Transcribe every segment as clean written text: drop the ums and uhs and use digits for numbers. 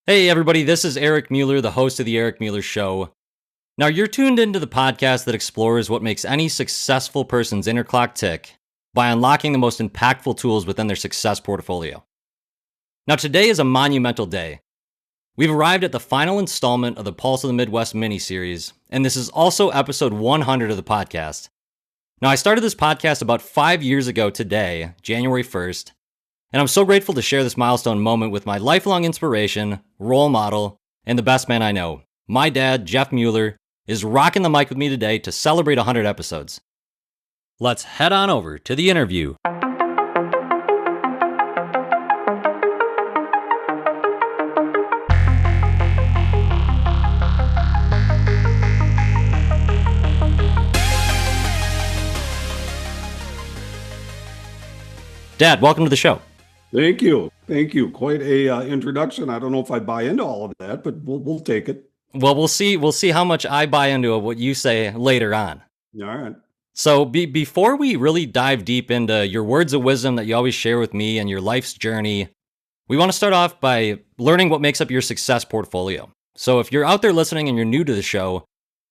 Hey, everybody, this is Eric Mueller, the host of The Eric Mueller Show. Now, you're tuned into the podcast that explores what makes any successful person's inner clock tick by unlocking the most impactful tools within their success portfolio. Now, today is a monumental day. We've arrived at the final installment of the Pulse of the Midwest mini-series, and this is also episode 100 of the podcast. Now, I started this podcast about 5 years ago today, January 1st, and I'm so grateful to share this milestone moment with my lifelong inspiration, role model, and the best man I know. My dad, Jeff Mueller, is rocking the mic with me today to celebrate 100 episodes. Let's head on over to the interview. Dad, welcome to the show. Thank you. Thank you. Quite a introduction. I don't know if I buy into all of that, but we'll take it. Well, we'll see how much I buy into what you say later on. All right. So before we really dive deep into your words of wisdom that you always share with me and your life's journey, we want to start off by learning what makes up your success portfolio. So if you're out there listening and you're new to the show,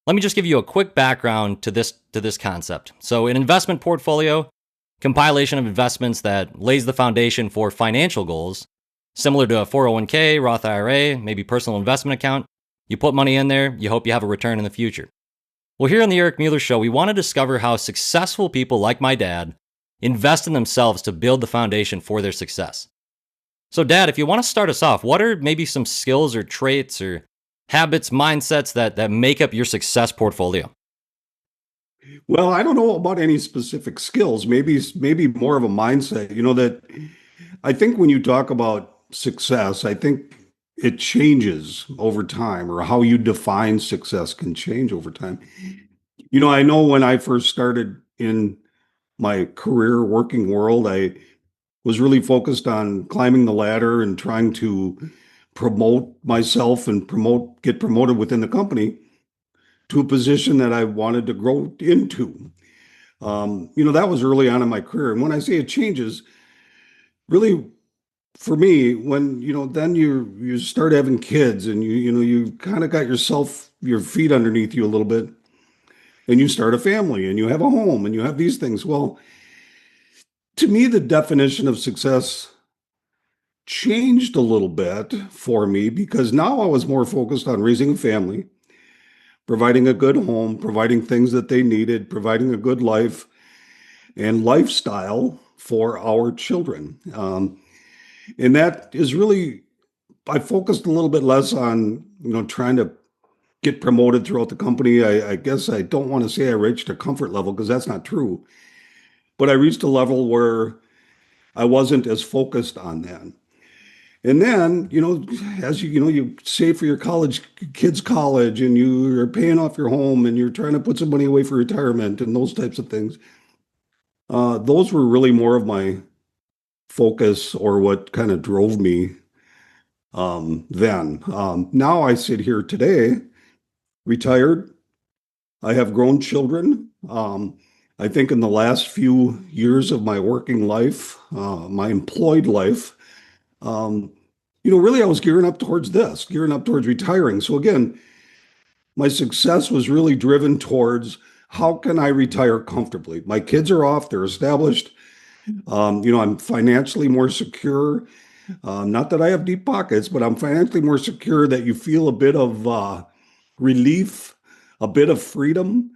let me just give you a quick background to this concept. So an investment portfolio, compilation of investments that lays the foundation for financial goals, similar to a 401k, Roth IRA, maybe personal investment account. You put money in there, you hope you have a return in the future. Well, here on the Eric Mueller Show, we want to discover how successful people like my dad invest in themselves to build the foundation for their success. So Dad, if you want to start us off, what are maybe some skills or traits or habits, mindsets that make up your success portfolio? Well, I don't know about any specific skills, maybe more of a mindset, that I think when you talk about success, I think it changes over time, or how you define success can change over time. I know when I first started in my career working world, I was really focused on climbing the ladder and trying to promote myself and get promoted within the company to a position that I wanted to grow into. That was early on in my career. And when I say it changes, really for me, when, then you start having kids and you kind of got your feet underneath you a little bit, and you start a family and you have a home and you have these things. Well, to me, the definition of success changed a little bit for me, because now I was more focused on raising a family, providing a good home, providing things that they needed, providing a good life and lifestyle for our children. And that is really, I focused a little bit less on, trying to get promoted throughout the company. I guess I don't want to say I reached a comfort level, because that's not true. But I reached a level where I wasn't as focused on that. And then, as you save for your kids' college, and you're paying off your home, and you're trying to put some money away for retirement and those types of things. Those were really more of my focus, or what kind of drove me then. Now I sit here today, retired. I have grown children. I think in the last few years of my working life, my employed life, really I was gearing up towards retiring. So again, my success was really driven towards, how can I retire comfortably? My kids are off, they're established. I'm financially more secure. Not that I have deep pockets, but I'm financially more secure, that you feel a bit of relief, a bit of freedom.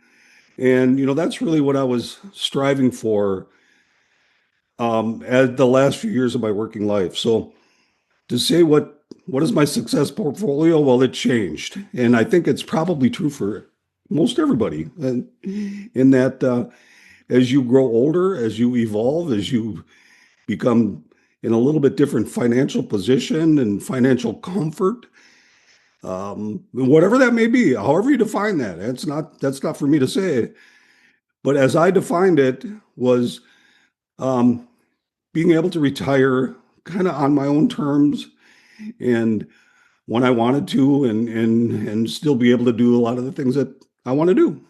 And, that's really what I was striving for at the last few years of my working life. So to say what is my success portfolio? Well, it changed. And I think it's probably true for most everybody. And in that, as you grow older, as you evolve, as you become in a little bit different financial position and financial comfort, whatever that may be, however you define that, that's not for me to say. But as I defined it, was being able to retire kind of on my own terms, and when I wanted to, and still be able to do a lot of the things that I want to do.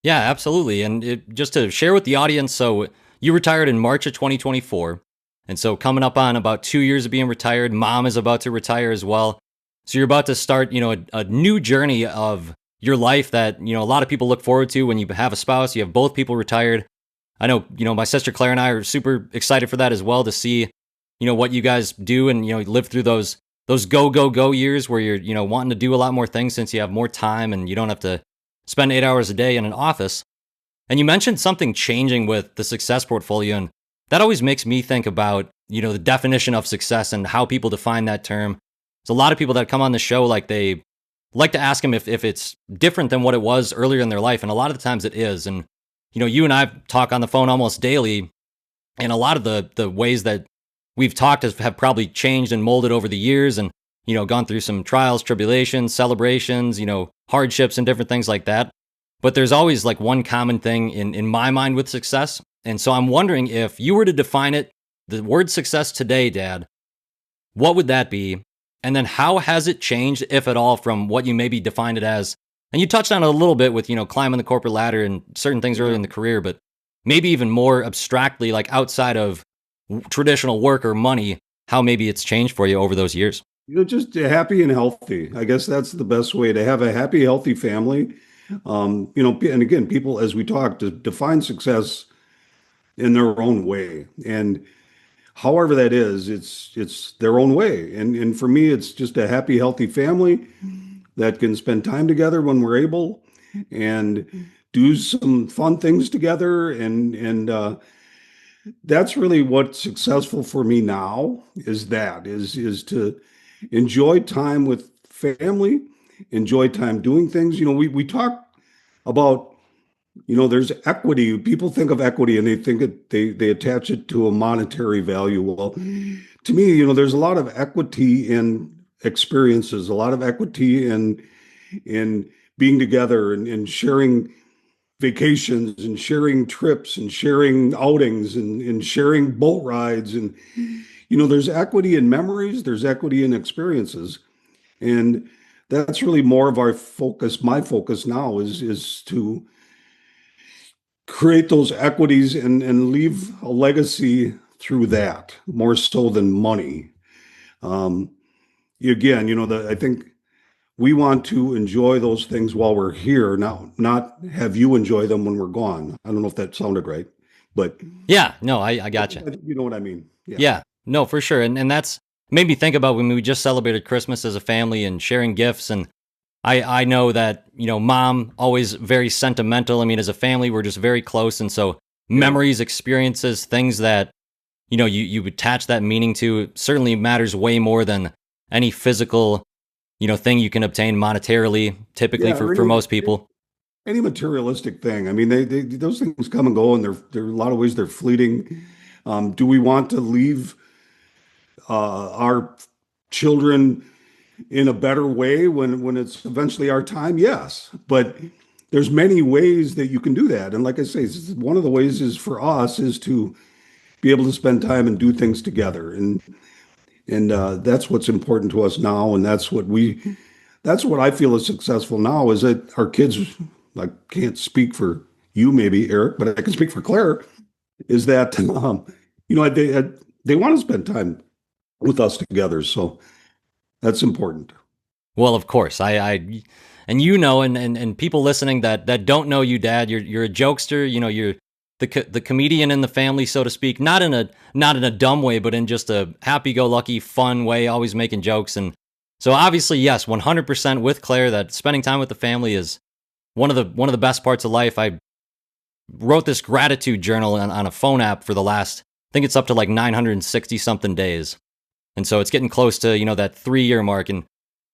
Yeah, absolutely. And just to share with the audience, so you retired in March of 2024. And so coming up on about 2 years of being retired, mom is about to retire as well. So you're about to start, a new journey of your life that, a lot of people look forward to when you have a spouse, you have both people retired. I know, my sister Claire and I are super excited for that as well, to see, what you guys do and, live through those go, go, go years where you're, wanting to do a lot more things since you have more time and you don't have to spend 8 hours a day in an office. And you mentioned something changing with the success portfolio. And that always makes me think about, the definition of success and how people define that term. There's a lot of people that come on the show, like they like to ask them if it's different than what it was earlier in their life. And a lot of the times it is. And, you and I talk on the phone almost daily. And a lot of the ways that we've talked have probably changed and molded over the years and, gone through some trials, tribulations, celebrations, hardships and different things like that. But there's always like one common thing in my mind with success. And so I'm wondering, if you were to define it, the word success today, Dad, what would that be? And then how has it changed, if at all, from what you maybe defined it as? And you touched on it a little bit with, climbing the corporate ladder and certain things early in the career, but maybe even more abstractly, like outside of traditional work or money, how maybe it's changed for you over those years. Just happy and healthy. I guess that's the best way to have a happy, healthy family. And again, people, as we talked, to define success in their own way. And however that is, it's their own way. And for me, it's just a happy, healthy family that can spend time together when we're able and do some fun things together. And that's really what's successful for me now, is to enjoy time with family, enjoy time doing things. We talk about, there's equity. People think of equity and they attach it to a monetary value. Well, to me, there's a lot of equity in experiences, a lot of equity in being together and sharing vacations and sharing trips and sharing outings and sharing boat rides. And, there's equity in memories, there's equity in experiences. And that's really more of our focus. My focus now is to create those equities and leave a legacy through that, more so than money. Again, I think we want to enjoy those things while we're here, not have you enjoy them when we're gone. I don't know if that sounded right, but Yeah, no, I got you. you know what I mean. Yeah, no, for sure. And that's made me think about when we just celebrated Christmas as a family and sharing gifts. And I know that, mom always very sentimental. I mean, as a family, we're just very close. And so memories, experiences, things that, you attach that meaning to certainly matters way more than any physical, thing you can obtain monetarily, typically Yeah, for most people. any materialistic thing. I mean, they those things come and go, and they're a lot of ways they're fleeting. Do we want to leave our children in a better way when it's eventually our time? Yes, but there's many ways that you can do that. And like I say, one of the ways is for us is to be able to spend time and do things together, and that's what's important to us now, and that's what I feel is successful now, is that our kids, I can't speak for you maybe, Eric, but I can speak for Claire, is that they want to spend time with us together. So that's important. Well, of course, and and people listening that don't know you, Dad, you're a jokester. You're the comedian in the family, so to speak. Not in a dumb way, but in just a happy-go-lucky, fun way. Always making jokes, and so obviously, yes, 100% with Claire, that spending time with the family is one of the best parts of life. I wrote this gratitude journal on a phone app for the last, I think it's up to like 960 something days. And so it's getting close to, that 3-year mark. And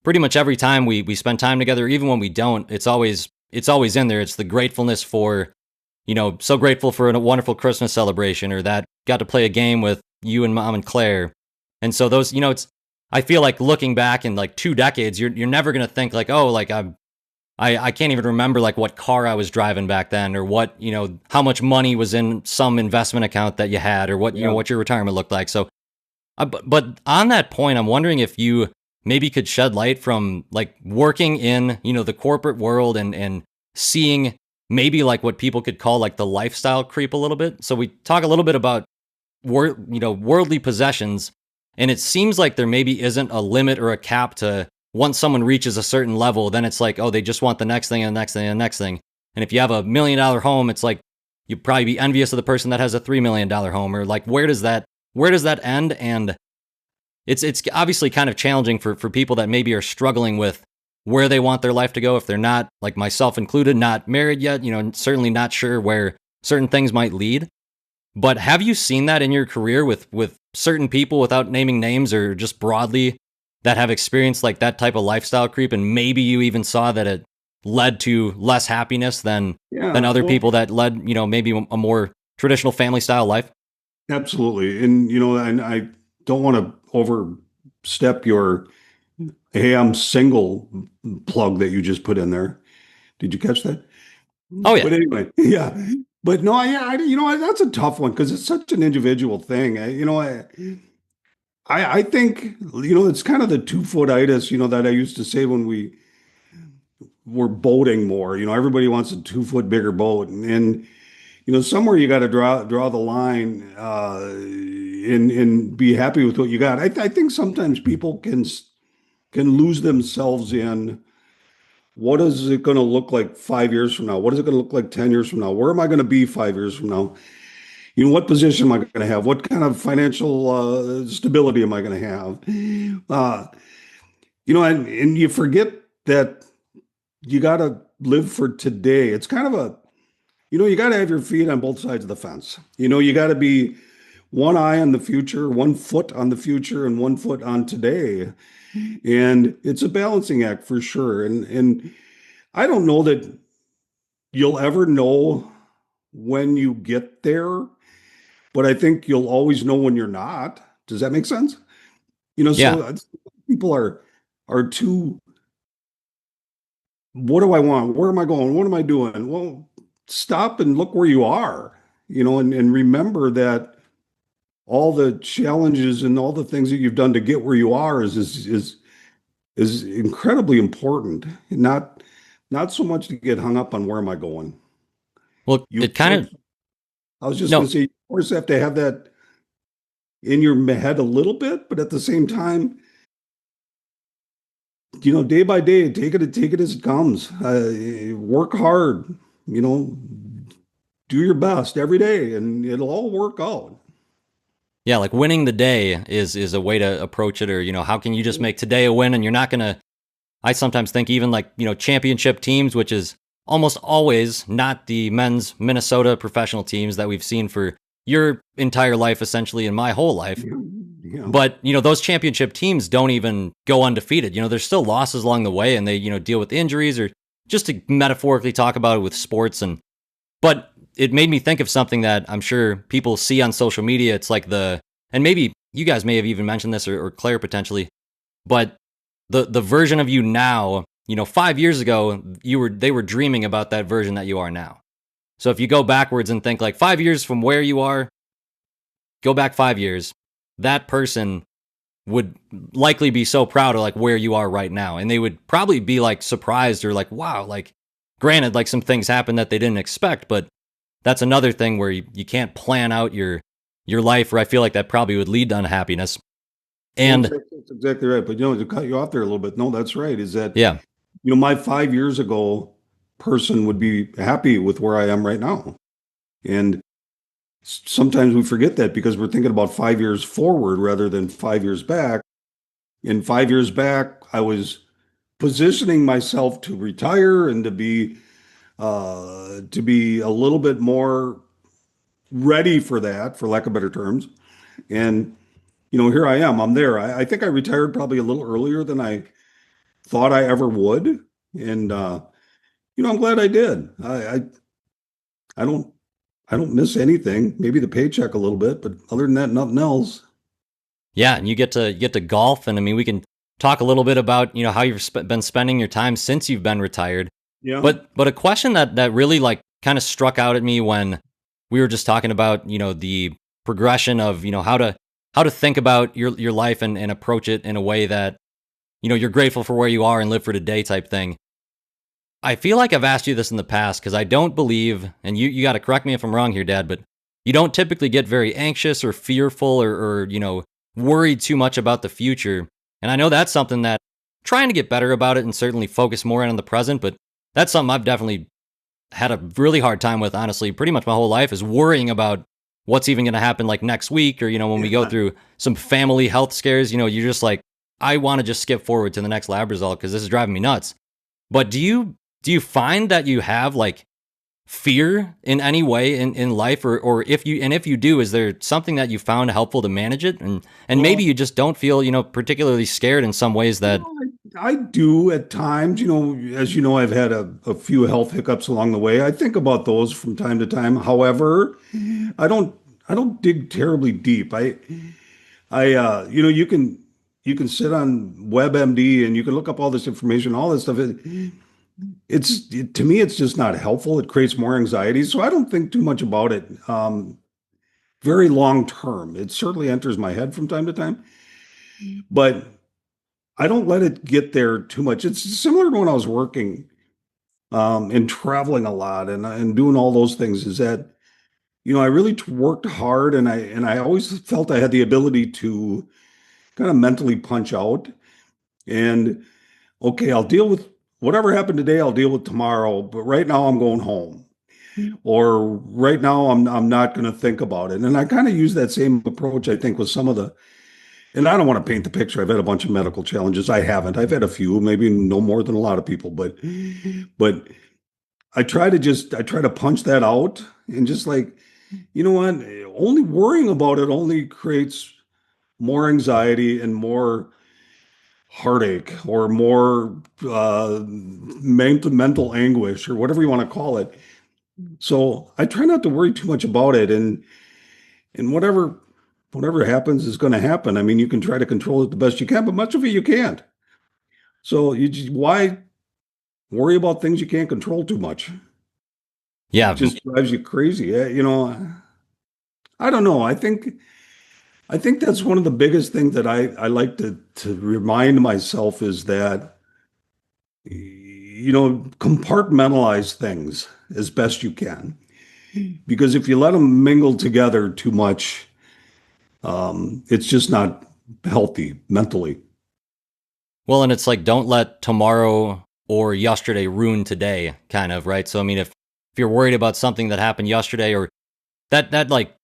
pretty much every time we spend time together, even when we don't, it's always in there. It's the gratefulness for, so grateful for a wonderful Christmas celebration, or that got to play a game with you and Mom and Claire. And so those, I feel like looking back in like 2 decades, you're never going to think like, oh, like I can't even remember like what car I was driving back then, or what, how much money was in some investment account that you had, or what, what your retirement looked like. So, but on that point, I'm wondering if you maybe could shed light from like working in, the corporate world and seeing maybe like what people could call like the lifestyle creep a little bit. So we talk a little bit about worldly possessions. And it seems like there maybe isn't a limit or a cap to once someone reaches a certain level, then it's like, oh, they just want the next thing and the next thing and the next thing. And if you have $1 million home, it's like you'd probably be envious of the person that has a $3 million home, or like, where does that end? And it's obviously kind of challenging for people that maybe are struggling with where they want their life to go if they're not, like myself included, not married yet, certainly not sure where certain things might lead. But have you seen that in your career with certain people, without naming names, or just broadly, that have experienced like that type of lifestyle creep, and maybe you even saw that it led to less happiness than other people that led, maybe a more traditional family style life? Absolutely. And I don't want to overstep your, hey, I'm single plug that you just put in there. Did you catch that? Oh yeah. But anyway, yeah. But no, that's a tough one because it's such an individual thing. I think, it's kind of the 2-foot-itis, that I used to say when we were boating more. Everybody wants a 2-foot bigger boat. And somewhere you got to draw the line, and be happy with what you got. I think sometimes people can lose themselves in, what is it going to look like 5 years from now? What is it going to look like 10 years from now? Where am I going to be 5 years from now? What position am I going to have? What kind of financial stability am I going to have? And you forget that you got to live for today. It's kind of you got to have your feet on both sides of the fence. You got to be one eye on the future, 1 foot on the future, and 1 foot on today. And it's a balancing act for sure. And I don't know that you'll ever know when you get there, but I think you'll always know when you're not. Does that make sense? Yeah. So people are too, what do I want? Where am I going? What am I doing? Well, stop and look where you are, and remember that all the challenges and all the things that you've done to get where you are is incredibly important. Not so much to get hung up on, where am I going. Well, You, it kind of, I was just going no, to say, you of course have to have that in your head a little bit, but at the same time, day by day, take it as it comes. Work hard, do your best every day, and it'll all work out. yeah, like winning the day is a way to approach it, or, how can you just make today a win? And you're not going to, I sometimes think even like, championship teams, which is almost always not the men's Minnesota professional teams that we've seen for your entire life, essentially, in my whole life. Yeah. But, those championship teams don't even go undefeated. There's still losses along the way, and they, deal with injuries, or just to metaphorically talk about it with sports. But it made me think of something that I'm sure people see on social media. It's like and maybe you guys may have even mentioned this, or Claire potentially, but the version of you now, 5 years ago, they were dreaming about that version that you are now. So if you go backwards and think like 5 years from where you are, go back 5 years, that person would likely be so proud of like where you are right now. And they would probably be like surprised, or like, wow, like granted, like some things happen that they didn't expect, but that's another thing where you can't plan out your life, where I feel like that probably would lead to unhappiness. And that's exactly right. But to cut you off there a little bit, no, that's right. Is that, yeah, my 5 years ago person would be happy with where I am right now. And sometimes we forget that because we're thinking about 5 years forward rather than 5 years back. And 5 years back, I was positioning myself to retire and to be a little bit more ready for that, for lack of better terms. And here I am. I'm there. I think I retired probably a little earlier than I thought I ever would, and I'm glad I did. I don't miss anything. Maybe the paycheck a little bit, but other than that, nothing else. yeah, and you get to golf, and I mean, we can talk a little bit about how you've been spending your time since you've been retired. Yeah. But a question that really like kind of struck out at me when we were just talking about the progression of how to think about your life and approach it in a way that you're grateful for where you are and live for today type thing. I feel like I've asked you this in the past, because I don't believe, and you got to correct me if I'm wrong here, Dad, but you don't typically get very anxious or fearful or worried too much about the future. And I know that's something that trying to get better about it and certainly focus more on the present, but that's something I've definitely had a really hard time with, honestly, pretty much my whole life is worrying about what's even going to happen like next week or, when we go Yeah. through some family health scares, you're just like, I want to just skip forward to the next lab result because this is driving me nuts. But do you find that you have like fear in any way in life or if you do, is there something that you found helpful to manage it? And maybe Well, you just don't feel, particularly scared in some ways that well, I do at times, as you know, I've had a few health hiccups along the way. I think about those from time to time. However, I don't I don't dig terribly deep. You can sit on WebMD and you can look up all this information, all this stuff. To me, it's just not helpful. It creates more anxiety. So I don't think too much about it. Very long term. It certainly enters my head from time to time, but I don't let it get there too much. It's similar to when I was working and traveling a lot and doing all those things. Is that I really worked hard and I always felt I had the ability to kind of mentally punch out and okay, I'll deal with whatever happened today. I'll deal with tomorrow, but right now I'm going home. Or right now I'm not going to think about it. And I kind of use that same approach, I think, with some of the, and I don't want to paint the picture. I've had a bunch of medical challenges. I haven't. I've had a few, maybe no more than a lot of people, but I try to punch that out and just like, you know what? Only worrying about it only creates more anxiety and more heartache or more mental anguish or whatever you want to call it. So I try not to worry too much about it, and whatever happens is going to happen. I mean, you can try to control it the best you can, but much of it you can't. So why worry about things you can't control too much? It yeah. just drives you crazy. I don't know. I think that's one of the biggest things that I like to remind myself is that compartmentalize things as best you can. Because if you let them mingle together too much, it's just not healthy mentally. Well, and it's like don't let tomorrow or yesterday ruin today, kind of, right? So I mean, if you're worried about something that happened yesterday, or that like,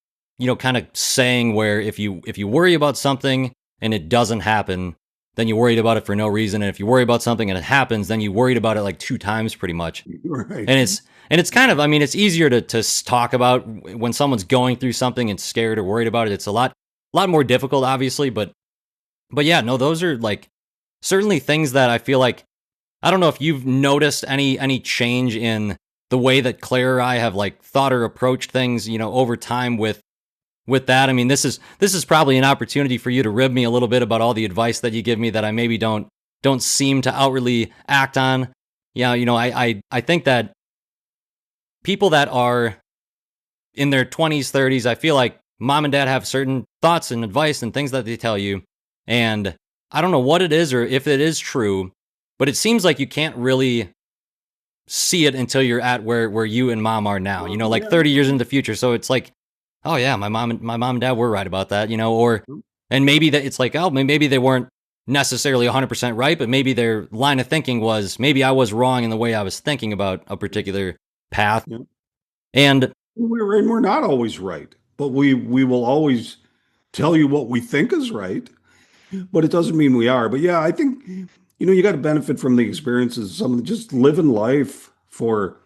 kind of saying where if you worry about something and it doesn't happen, then you worried about it for no reason, and if you worry about something and it happens, then you worried about it like two times, pretty much. Right. And it's kind of, I mean, it's easier to talk about when someone's going through something and scared or worried about it. It's a lot more difficult, obviously, but yeah, no, those are like certainly things that I feel like I don't know if you've noticed any change in the way that Claire or I have like thought or approached things, over time with that. I mean, this is probably an opportunity for you to rib me a little bit about all the advice that you give me that I maybe don't seem to outwardly act on. Yeah, I think that people that are in their 20s, 30s, I feel like mom and dad have certain thoughts and advice and things that they tell you. And I don't know what it is or if it is true, but it seems like you can't really see it until you're at where you and mom are now, Well, like yeah. 30 years in the future. So it's like, oh yeah, my mom and dad were right about that, and maybe that it's like, oh, maybe they weren't necessarily 100% right, but maybe their line of thinking was maybe I was wrong in the way I was thinking about a particular path. Yeah. And We're not always right, but we will always tell you what we think is right, but it doesn't mean we are. But yeah, I think you got to benefit from the experiences. Some just living life for,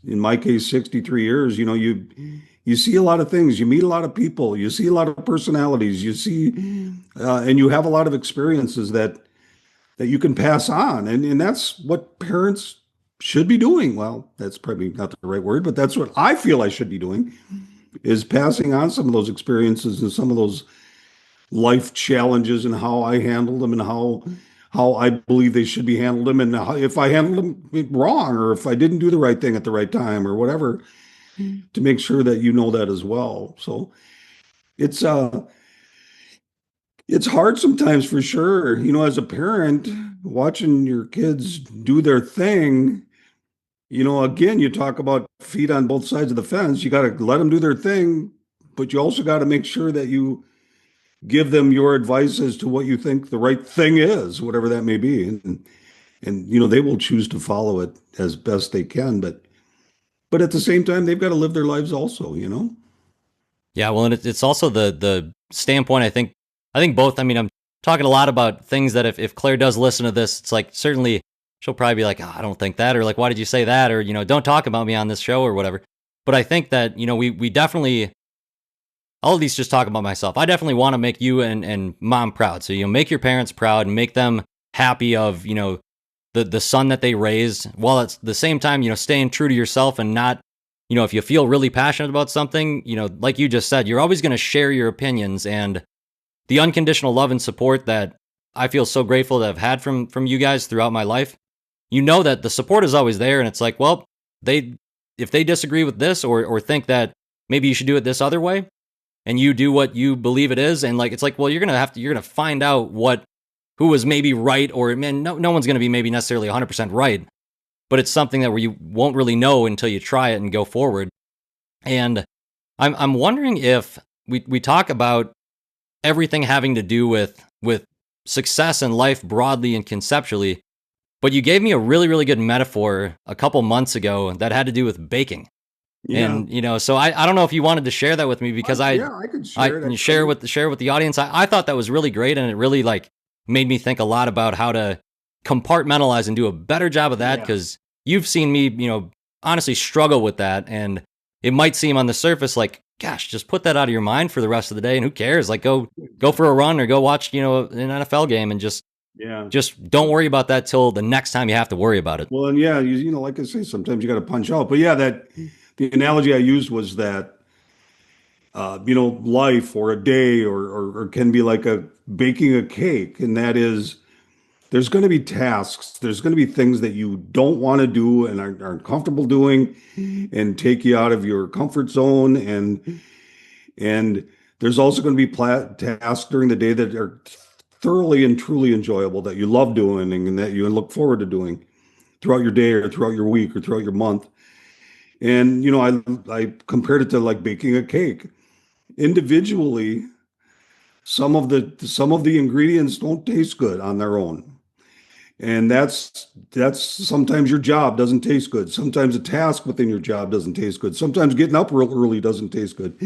in my case, 63 years. You see a lot of things. You meet a lot of people. You see a lot of personalities. And you have a lot of experiences that you can pass on, and that's what parents should be doing. Well, that's probably not the right word, but that's what I feel I should be doing is passing on some of those experiences and some of those life challenges and how I handled them and how I believe they should be handled them and how, if I handled them wrong or if I didn't do the right thing at the right time or whatever to make sure that you know that as well. So it's uh it's hard sometimes for sure. As a parent watching your kids do their thing, again, you talk about feet on both sides of the fence. You got to let them do their thing, but you also got to make sure that you give them your advice as to what you think the right thing is, whatever that may be. And they will choose to follow it as best they can, but at the same time, they've got to live their lives also. Yeah, well, and it's also the standpoint. I think both. I mean, I'm talking a lot about things that if Claire does listen to this, it's like certainly she'll probably be like, oh, I don't think that, or like, why did you say that, or don't talk about me on this show or whatever. But I think that we definitely, all of these just talk about myself. I definitely want to make you and mom proud. So make your parents proud and make them happy of the son that they raised, while at the same time staying true to yourself and not. If you feel really passionate about something, like you just said, you're always going to share your opinions, and the unconditional love and support that I feel so grateful to have had from you guys throughout my life. That the support is always there, and it's like, well, if they disagree with this or think that maybe you should do it this other way, and you do what you believe it is, and like it's like, well, you're gonna find out who was maybe right, or man, no one's gonna be maybe necessarily 100% right. But it's something that where you won't really know until you try it and go forward. And I'm wondering if we talk about everything having to do with success in life broadly and conceptually, but you gave me a really, really good metaphor a couple months ago that had to do with baking. Yeah. And so I don't know if you wanted to share that with me, because I could share it. share with the audience. I thought that was really great, and it really like made me think a lot about how to compartmentalize and do a better job of that, because you've seen me, honestly struggle with that, and it might seem on the surface like, gosh, just put that out of your mind for the rest of the day, and who cares? Like, go for a run or go watch, an NFL game, and just don't worry about that till the next time you have to worry about it. Well, and like I say, sometimes you got to punch out. But that the analogy I used was that, life or a day or can be like baking a cake, and that is. There's going to be tasks. There's going to be things that you don't want to do and aren't comfortable doing, and take you out of your comfort zone. And there's also going to be tasks during the day that are thoroughly and truly enjoyable, that you love doing and that you look forward to doing throughout your day or throughout your week or throughout your month. And I compared it to like baking a cake. Individually, some of the ingredients don't taste good on their own. And that's sometimes your job doesn't taste good. Sometimes a task within your job doesn't taste good. Sometimes getting up real early doesn't taste good.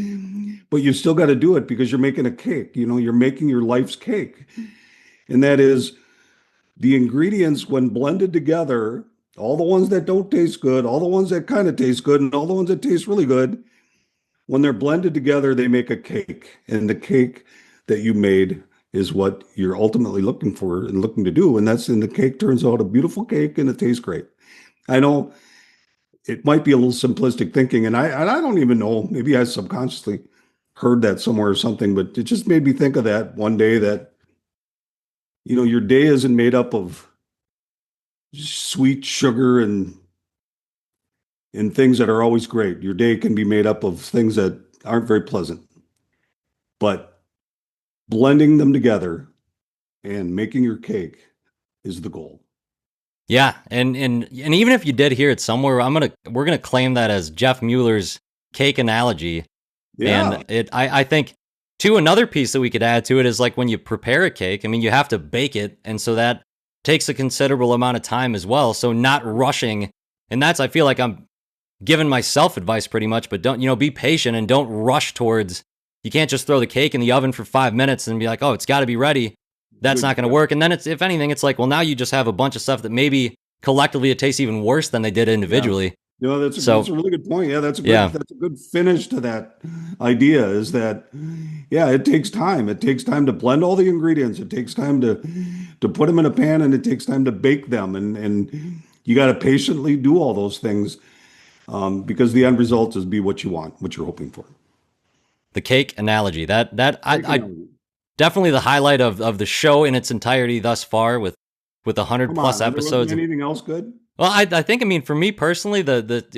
But you still got to do it because you're making a cake. You're making your life's cake. And that is the ingredients, when blended together, all the ones that don't taste good, all the ones that kind of taste good, and all the ones that taste really good, when they're blended together, they make a cake. And the cake that you made is what you're ultimately looking for and looking to do. And the cake turns out a beautiful cake, and it tastes great. I know it might be a little simplistic thinking, and I don't even know, maybe I subconsciously heard that somewhere or something, but it just made me think of that one day, that, your day isn't made up of sweet sugar and things that are always great. Your day can be made up of things that aren't very pleasant, but blending them together and making your cake is the goal. Yeah, and even if you did hear it somewhere, we're gonna claim that as Jeff Mueller's cake analogy. Yeah. And I think too, another piece that we could add to it is like when you prepare a cake, I mean, you have to bake it, and so that takes a considerable amount of time as well. So not rushing, and I feel like I'm giving myself advice pretty much, but don't be patient and don't rush towards. You can't just throw the cake in the oven for 5 minutes and be like, oh, it's got to be ready. That's not going to work. And then if anything, it's like, well, now you just have a bunch of stuff that maybe collectively it tastes even worse than they did individually. Yeah. That's a really good point. Yeah, that's a good finish to that idea, is that, it takes time. It takes time to blend all the ingredients. It takes time to put them in a pan, and it takes time to bake them. And you got to patiently do all those things, because the end result is be what you want, what you're hoping for. The cake analogy, I definitely the highlight of the show in its entirety thus far, with 100 plus episodes. Anything else good? Well, I think, I mean, for me personally,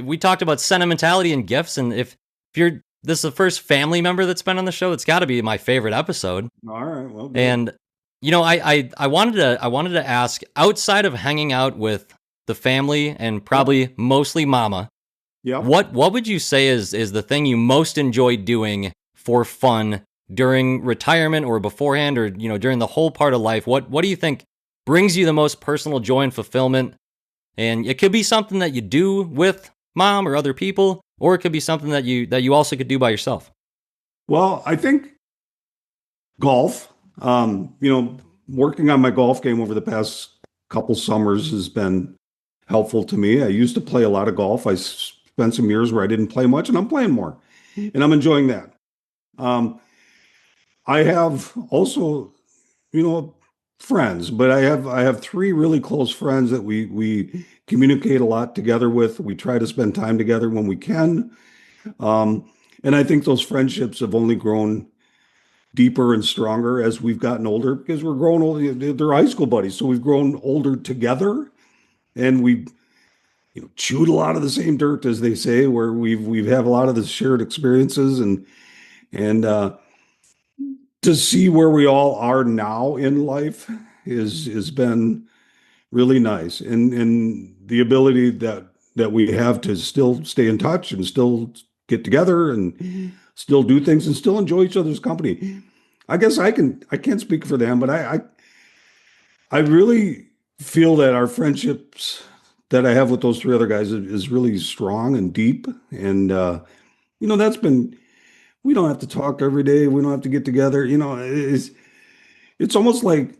we talked about sentimentality and gifts, and if this is the first family member that's been on the show, it's got to be my favorite episode. All right, well, good. And I wanted to ask, outside of hanging out with the family and probably mostly Mama, what would you say is the thing you most enjoy doing for fun during retirement or beforehand, or, during the whole part of life? What do you think brings you the most personal joy and fulfillment? And it could be something that you do with mom or other people, or it could be something that you also could do by yourself. Well, I think golf. Working on my golf game over the past couple summers has been helpful to me. I used to play a lot of golf. I spent some years where I didn't play much, and I'm playing more, and I'm enjoying that. Um, I have also, friends, but I have three really close friends that we communicate a lot together with. We try to spend time together when we can. Um, and I think those friendships have only grown deeper and stronger as we've gotten older because we're growing older. They're high school buddies, so we've grown older together, and we chewed a lot of the same dirt, as they say, where we've have a lot of the shared experiences, and to see where we all are now in life is has been really nice, and the ability that we have to still stay in touch and still get together and still do things and still enjoy each other's company. I guess I can't speak for them, but I really feel that our friendships that I have with those three other guys is really strong and deep. And that's been, we don't have to talk every day. We don't have to get together. It's almost like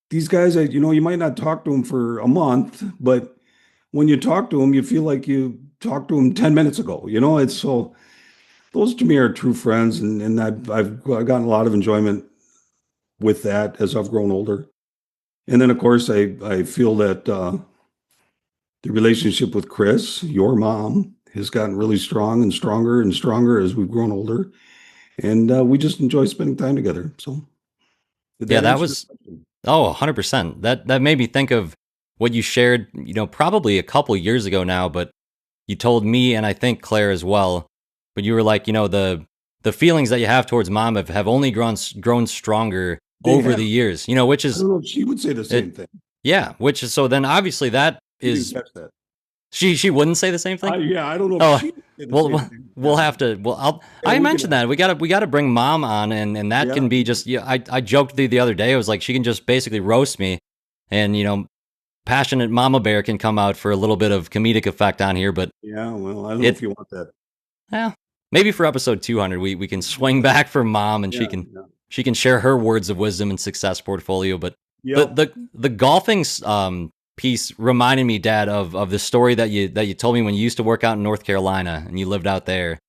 these guys, you might not talk to them for a month, but when you talk to them, you feel like you talked to them 10 minutes ago. It's so, those to me are true friends. And I've gotten a lot of enjoyment with that as I've grown older. And then, of course, I feel that the relationship with Chris, your mom, has gotten really strong and stronger and stronger as we've grown older. And we just enjoy spending time together. So, did Yeah, that that answer your was, question? oh, 100%. That made me think of what you shared, probably a couple years ago now, but you told me, and I think Claire as well, but you were like, the feelings that you have towards mom have only grown stronger They over have. the years, which I is don't know if she would say the same it. thing. Yeah, which is, so then obviously that You didn't is, catch that. she wouldn't say the same thing. Yeah, I don't know if Oh, she would say the well, same thing. we'll Yeah. have to. Well, Yeah, I we can mentioned ask. that we gotta bring mom on, and that Yeah. can be just. Yeah, I joked the other day. I was like, she can just basically roast me, and passionate mama bear can come out for a little bit of comedic effect on here. But Yeah. Well, I don't know if it, you want that. yeah, maybe for episode 200, we can swing back for mom, and she Yeah. can Yeah. she can share her words of wisdom and success portfolio. But the Yep. the golfing piece reminded me, Dad, of the story that you told me when you used to work out in North Carolina and you lived out there.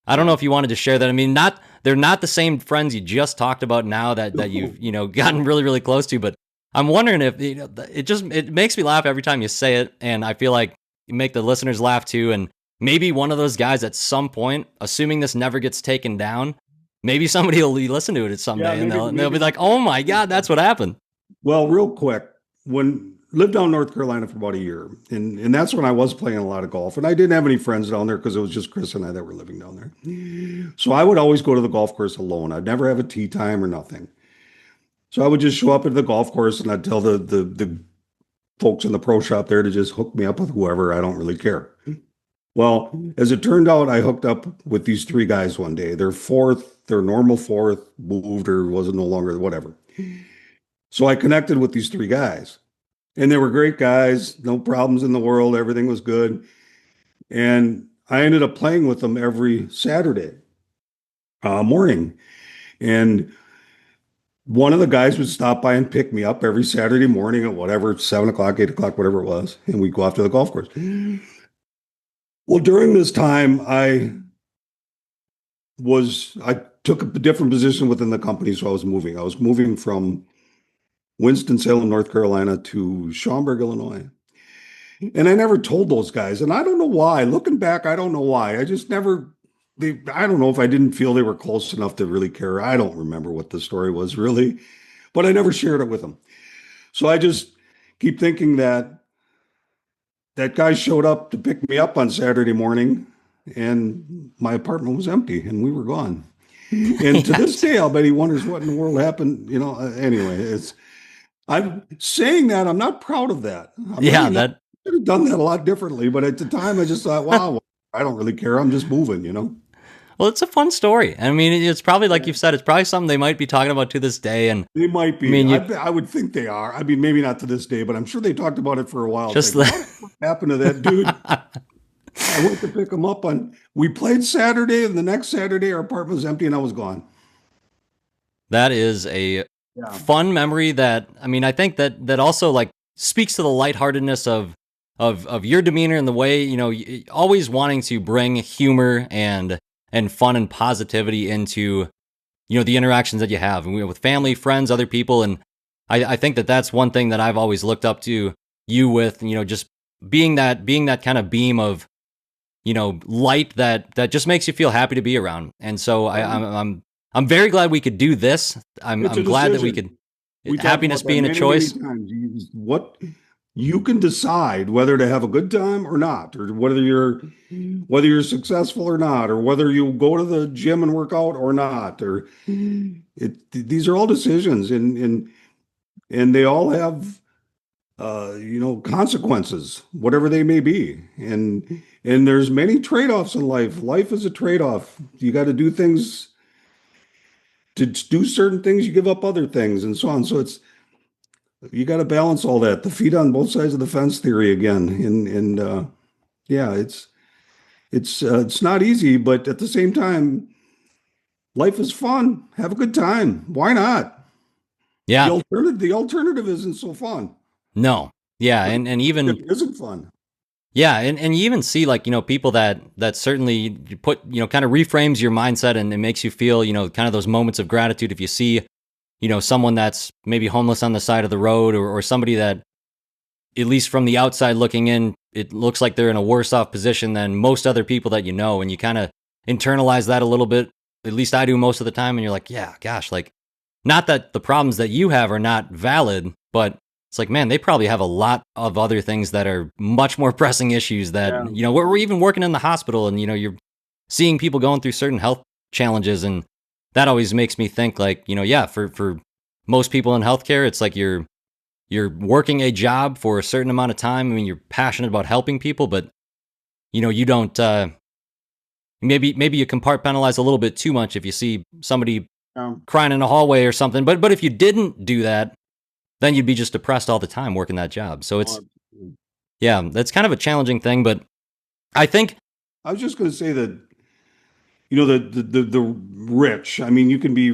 I don't know Yeah. if you wanted to share that. I mean, they're not the same friends you just talked about now that you've gotten really really close to, but I'm wondering if it makes me laugh every time you say it, and I feel like you make the listeners laugh too. And maybe one of those guys at some point, assuming this never gets taken down, maybe somebody will listen to it Yeah. someday, and Maybe. they'll be Maybe. like, "Oh my God, that's what happened." Well, real quick, when lived down in North Carolina for about a year, and that's when I was playing a lot of golf, and I didn't have any friends down there because it was just Chris and I that were living down there. So I would always go to the golf course alone. I'd never have a tee time or nothing. So I would just show up at the golf course and I'd tell the folks in the pro shop there to just hook me up with whoever. I don't really care. Well, as it turned out, I hooked up with these three guys one day. Their normal fourth moved or wasn't no longer whatever. So I connected with these three guys, and they were great guys, no problems in the world, everything was good. And I ended up playing with them every Saturday morning. And one of the guys would stop by and pick me up every Saturday morning at whatever, 7 o'clock, 8 o'clock, whatever it was. And we'd go off to the golf course. Well, during this time, I took a different position within the company. So I was moving. I was moving from Winston-Salem, North Carolina to Schaumburg, Illinois. And I never told those guys. And I don't know why. Looking back, I don't know why. I just never, I don't know if I didn't feel they were close enough to really care. I don't remember what the story was really, but I never shared it with them. So I just keep thinking that guy showed up to pick me up on Saturday morning and my apartment was empty and we were gone. And to this Yes. day, I'll bet he wonders what in the world happened. Anyway, I'm saying that I'm not proud of that. I'm Yeah, really not. that I could have done that a lot differently, but at the time I just thought, wow, I don't really care. I'm just moving. Well, it's a fun story. I mean, it's probably like you've said, it's probably something they might be talking about to this day. And They might I be. mean, you I would think they are. I mean, maybe not to this day, but I'm sure they talked about it for a while. It's just like, what happened to that dude? I went to pick him up on. We played Saturday, and the next Saturday, our apartment was empty, and I was gone. that is a Yeah. fun memory that, I mean, I think that also like speaks to the lightheartedness of your demeanor and the way, always wanting to bring humor and fun and positivity into, the interactions that you have and with family, friends, other people. And I think that that's one thing that I've always looked up to you with, just being that kind of beam of, light that just makes you feel happy to be around. And so I'm very glad we could do this. It's a I'm glad that we decision. could, We talked happiness about that being a many, many choice. times. What you can decide whether to have a good time or not, or whether you're successful or not, or whether you go to the gym and work out or not, or these are all decisions, and they all have consequences, whatever they may be. And there's many trade-offs in life. Life is a trade-off. You got to do things to do certain things, you give up other things, and so on. So you got to balance all that. The feet on both sides of the fence theory again. And yeah, it's not easy, but at the same time, life is fun. Have a good time. Why not? The Yeah, alternative isn't so fun. no. Yeah. But And it even, isn't fun. yeah. And you even see like, people that certainly put, kind of reframes your mindset and it makes you feel, kind of those moments of gratitude. If you see, someone that's maybe homeless on the side of the road or somebody that, at least from the outside looking in, it looks like they're in a worse off position than most other people that you know. And you kind of internalize that a little bit. At least I do most of the time. And you're like, yeah, gosh, like, not that the problems that you have are not valid, but it's like, man, they probably have a lot of other things that are much more pressing issues that, Yeah. we're even working in the hospital and, you're seeing people going through certain health challenges. And that always makes me think like, yeah, for most people in healthcare, it's like you're working a job for a certain amount of time. I mean, you're passionate about helping people, but you don't, maybe you compartmentalize a little bit too much if you see somebody Yeah. crying in a hallway or something. But if you didn't do that, then you'd be just depressed all the time working that job. So it's, yeah, that's kind of a challenging thing. But I think, I was just going to say that, the rich. I mean, you can be,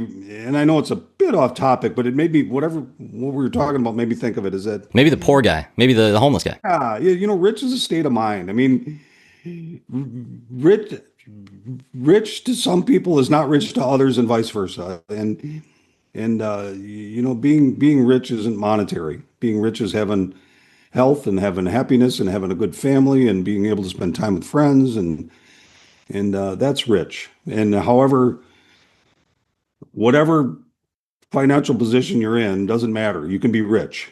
and I know it's a bit off topic, but it may be what we were talking about made me think of it. Is that, maybe the poor guy, maybe the homeless guy. rich is a state of mind. I mean, rich, rich to some people is not rich to others, and vice versa. And being rich isn't monetary. Being rich is having health and having happiness and having a good family and being able to spend time with friends and that's rich. And however, whatever financial position you're in doesn't matter. You can be rich.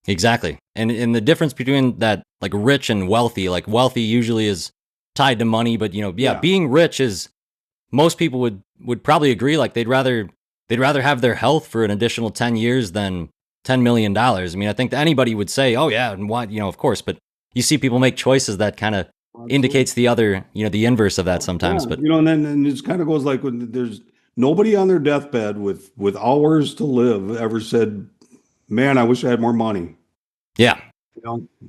Exactly. And the difference between that, like rich and wealthy, like wealthy usually is tied to money, but yeah, Yeah. being rich is, most people would probably agree, like they'd rather have their health for an additional 10 years than $10 million. I mean, I think that anybody would say, oh yeah, and why, of course, but you see people make choices that kind of indicates the other, the inverse of that sometimes. Yeah, But and it kind of goes like when there's nobody on their deathbed with hours to live ever said, "Man, I wish I had more money." yeah,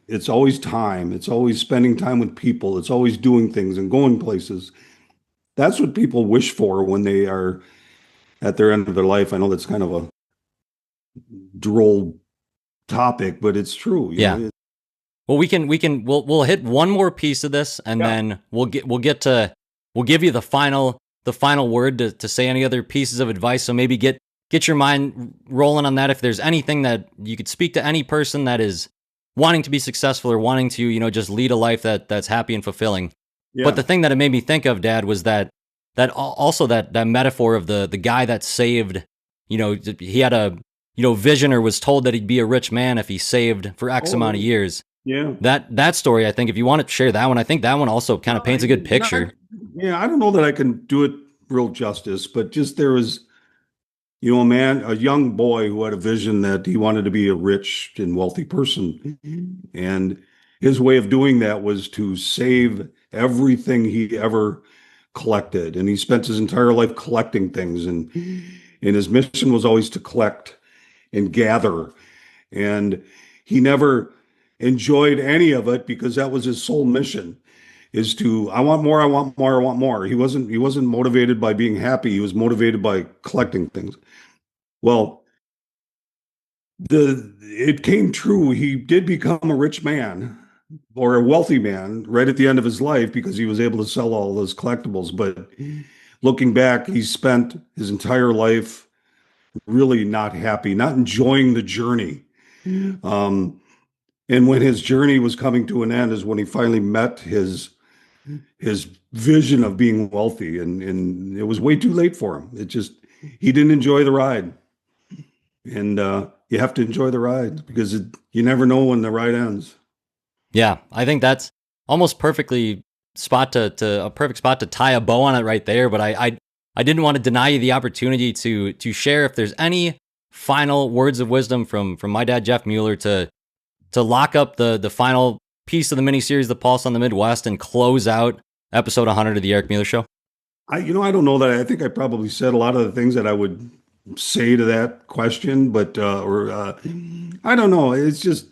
It's always time. It's always spending time with people. It's always doing things and going places. That's what people wish for when they are at their end of their life. I know that's kind of a droll topic, but it's true. yeah. Well, we'll hit one more piece of this, and Yeah. then we'll give you the final word to say any other pieces of advice. So maybe get your mind rolling on that. If there's anything that you could speak to any person that is wanting to be successful or wanting to, just lead a life that's happy and fulfilling. Yeah. But the thing that it made me think of, Dad, was also that metaphor of the guy that saved, he had a, vision, or was told that he'd be a rich man if he saved for X amount of years. Yeah. That story, I think, if you want to share that one, I think that one also kind of paints a good picture. I don't know that I can do it real justice, but just there was, a young boy who had a vision that he wanted to be a rich and wealthy person. And his way of doing that was to save everything he ever collected, and he spent his entire life collecting things, and his mission was always to collect and gather. And he never enjoyed any of it because that was his sole mission, is to, I want more, I want more, I want more. He wasn't motivated by being happy. He was motivated by collecting things. Well, it came true. He did become a rich man or a wealthy man right at the end of his life because he was able to sell all those collectibles. But looking back, he spent his entire life really not happy, not enjoying the journey. Um, and when his journey was coming to an end is when he finally met his vision of being wealthy, and it was way too late for him. He didn't enjoy the ride. And you have to enjoy the ride because you never know when the ride ends. Yeah, I think that's almost perfectly a perfect spot to tie a bow on it right there. But I didn't want to deny you the opportunity to share if there's any final words of wisdom from my dad, Jeff Mueller, to lock up the final piece of the miniseries, The Pulse on the Midwest, and close out episode 100 of the Eric Mueller Show. I don't know that. I think I probably said a lot of the things that I would say to that question, but I don't know. It's just,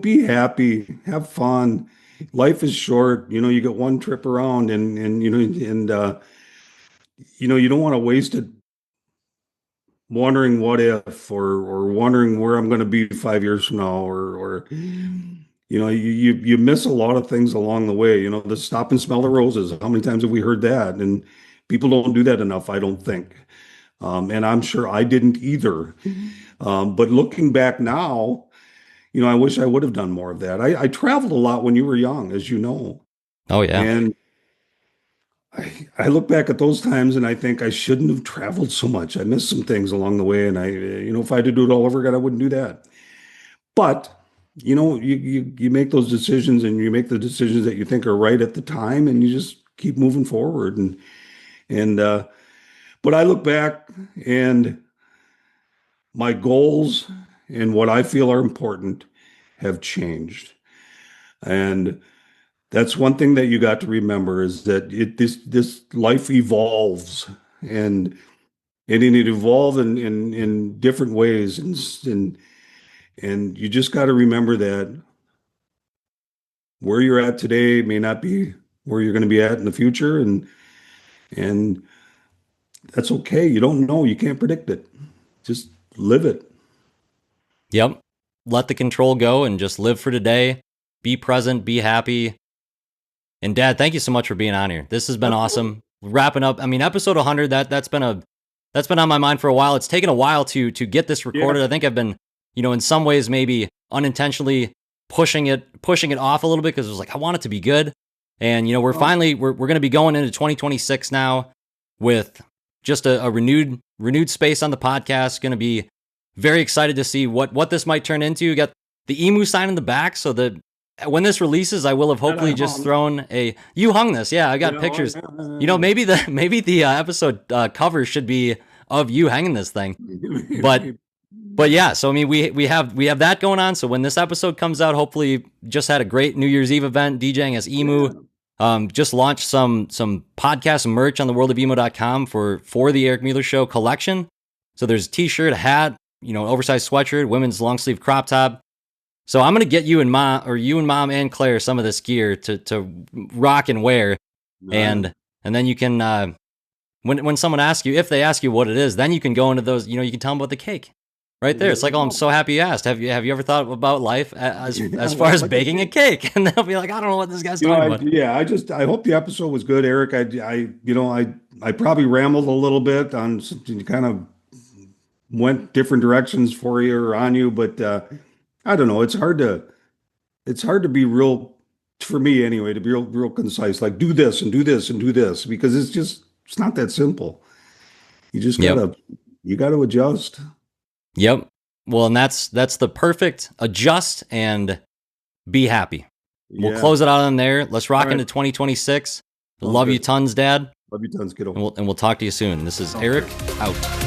be happy, have fun. Life is short. You get one trip around, and you don't want to waste it wondering what if, or wondering where I'm going to be 5 years from now, or you miss a lot of things along the way. The stop and smell the roses. How many times have we heard that? And people don't do that enough, I don't think. And I'm sure I didn't either. But looking back now, I wish I would have done more of that. I traveled a lot when you were young, as you know. Oh, yeah. And I look back at those times and I think I shouldn't have traveled so much. I missed some things along the way. And if I had to do it all over again, I wouldn't do that. But, you make those decisions, and you make the decisions that you think are right at the time, and you just keep moving forward. But I look back, and my goals and what I feel are important have changed. And that's one thing that you got to remember, is that this life evolves, and it evolves in different ways. And you just got to remember that where you're at today may not be where you're going to be at in the future. And that's okay. You don't know. You can't predict it. Just live it. Yep. Let the control go and just live for today. Be present, be happy. And Dad, thank you so much for being on here. This has been awesome. Wrapping up, episode 100, that's been on my mind for a while. It's taken a while to get this recorded. Yeah. I think I've been, in some ways maybe unintentionally pushing it off a little bit, because it was like, I want it to be good. And we're going to be going into 2026 now with just a renewed space on the podcast. Going to be very excited to see what this might turn into. You got the emu sign in the back, so that when this releases, I will have hopefully just thrown you hung this. Yeah, I got pictures. Maybe the episode cover should be of you hanging this thing. But yeah, so we have that going on. So when this episode comes out, hopefully just had a great New Year's Eve event DJing as Emu. Just launched some podcast merch on theworldofemo.com for the Eric Mueller Show collection. So there's a t-shirt, a hat, oversized sweatshirt, women's long sleeve crop top. So I'm gonna get you and Mom and Claire some of this gear to rock and wear, and then you can when someone asks you, if they ask you what it is, then you can go into those. You can tell them about the cake. Right there. It's like, oh, I'm so happy you asked. Have you ever thought about life as far as baking a cake? And they'll be like, I don't know what this guy's talking about. Yeah, I hope the episode was good, Eric. I probably rambled a little bit on, kind of went different directions for you or on you, but I don't know. It's hard to be real, for me anyway, to be real concise. Like, do this and do this and do this, because it's not that simple. You just gotta adjust. Yep. Well, and that's the perfect adjust and be happy. We'll close it out on there. Let's rock into 2026. Love you tons, Dad. Love you tons, kiddo. And we'll talk to you soon. This is Eric out.